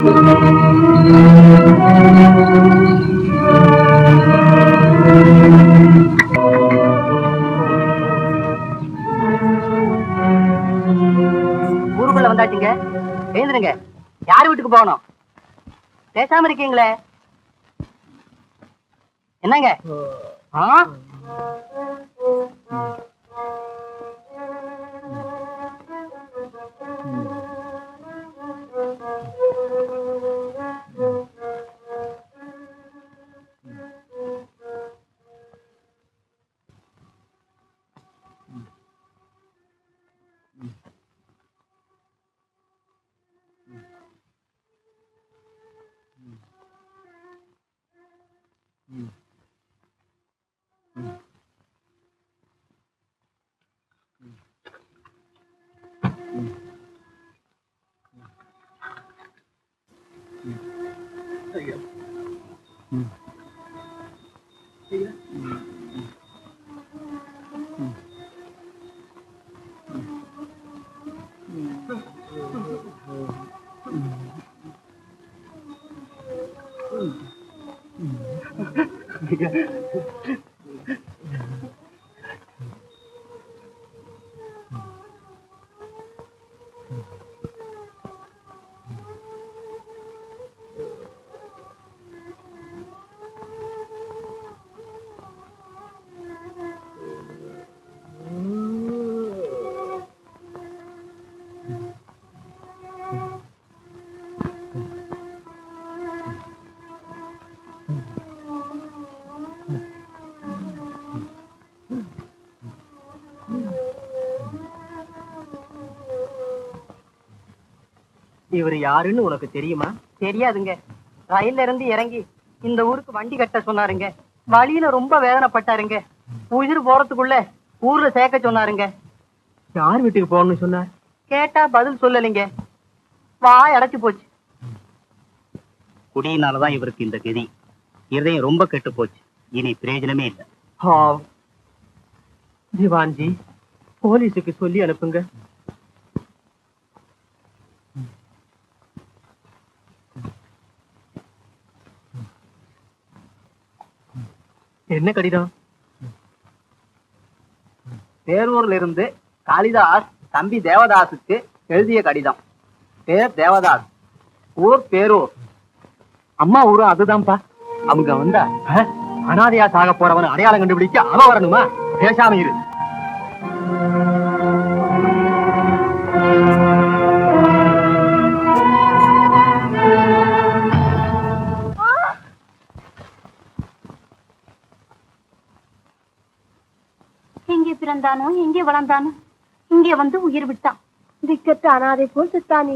ஊருக்குள்ள வந்தாச்சுங்க. எழுந்துருங்க. யார் வீட்டுக்கு போகணும்? பேசாம இருக்கீங்களே, என்னங்க? இவர் யாருன்னு உனக்கு தெரியுமா? தெரியாதுங்க. ரயில்ல இருந்து இறங்கி இந்த ஊருக்கு வண்டி கட்ட சொன்னாருங்க. வழியில ரொம்ப வேதனைப்பட்டாருங்க. உயிர் போறதுக்குள்ள ஊர்ல சேர்க்க சொன்னாருங்க. யார் வீட்டுக்கு போகணும்னு சொன்னார்? கேட்டா பதில் சொல்லலைங்க. வாய் அடைச்சு போச்சு. குடியினாலதான் இவருக்கு இந்த கதி. இதயம் ரொம்ப கெட்டு போச்சு. இனி பிரயோஜனமே இல்லை. திவான்ஜி, போலீஸுக்கு சொல்லி அனுப்புங்க. என்ன கடிதம்? பேரூர்ல இருந்து காளிதாஸ் தம்பி தேவதாசுக்கு எழுதிய கடிதம். பேர் தேவதாஸ், ஊர் பேரூர். அம்மா ஊரும் அதுதான்ப்பா. அவங்க வந்தா அனாதையா சாக போறவன் அடையாளம் கண்டுபிடிக்க அவ வரணுமா? பேசாம இரு. எங்கே பிறந்தானோ, எங்கே வளர்ந்தானோ, இங்கே வந்து உயிர் விட்டான். திக்கற்ற அனாதை போல் செத்தானே.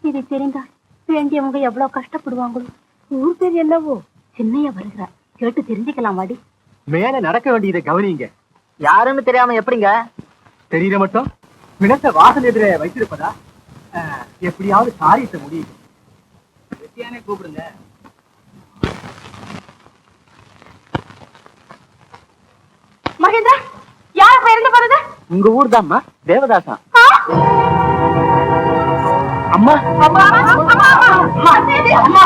இது தெரிந்தால் வேண்டியவங்க எவ்வளவு கஷ்டப்படுவாங்களோ. ஊர் பேர் என்னவோ? சின்னையா வருகிறார், கேட்டு தெரிஞ்சுக்கலாம். வாடி. மேல நடக்க வேண்டியதை கவனிங்க. யாருன்னு தெரியாம எப்படிங்க? தெரியல மட்டும் வினத்த வாசல் எதிர வைத்திருப்பதா? எப்படியாவது காரியத்தை முடியும். வெட்டியானே கூப்பிடுங்க. மகேந்திரா, யார் இறந்து போறது? உங்க ஊர் தான்மா. தேவதாசா. அம்மா அம்மா அம்மா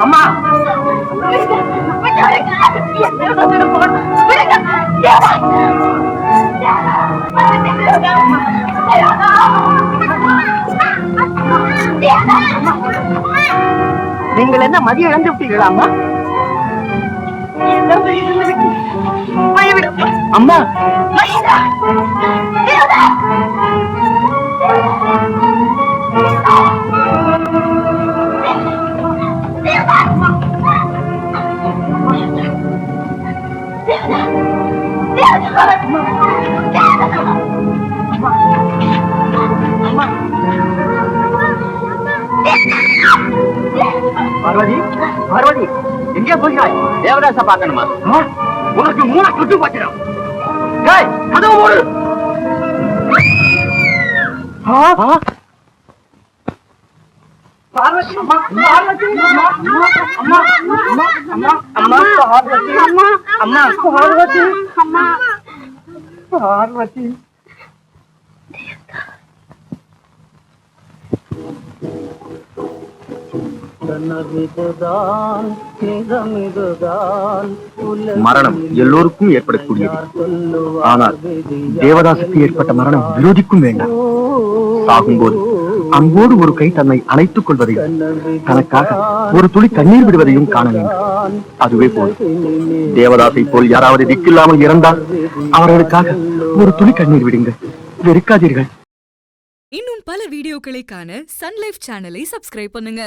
அம்மா நீங்கள் என்ன மதியம் இழந்து விட்டீங்களா அம்மா? அம்மா பார்வதி, பார்வதி, எங்கே போகிறாய்? தேவதாச பாக்கணுமா? உனக்கு மூளை சுட்டு போச்சிடும். கதவு மூடு. பார்வதி, அம்மா, பார்வதி, அம்மா, அம்மா, அம்மா, அம்மா, பார்வதி, அம்மா, அம்மா, பார்வதி, அம்மா, பார்வதி. மரணம் எல்லோருக்கும் ஏற்படக்கூடியது. ஆனால் தேவதாசுக்கு ஏற்பட்ட மரணம் விரோதிக்கும் வேண்டாம். சாகும்போது அங்கோடு ஒரு கை தன்னை அணைத்துக் கொள்வதையும் தனக்காக ஒரு துளி கண்ணீர் விடுவதையும் காண வேண்டும். அதுவே போல் தேவதாசை போல் யாராவது திக்கில்லாமல் இறந்தால் அவர்களுக்காக ஒரு துளி கண்ணீர் விடுங்கள், வெறுக்காதீர்கள். இன்னும் பல வீடியோக்களை காண சன் லைஃப் சேனலை சப்ஸ்கிரைப் பண்ணுங்க.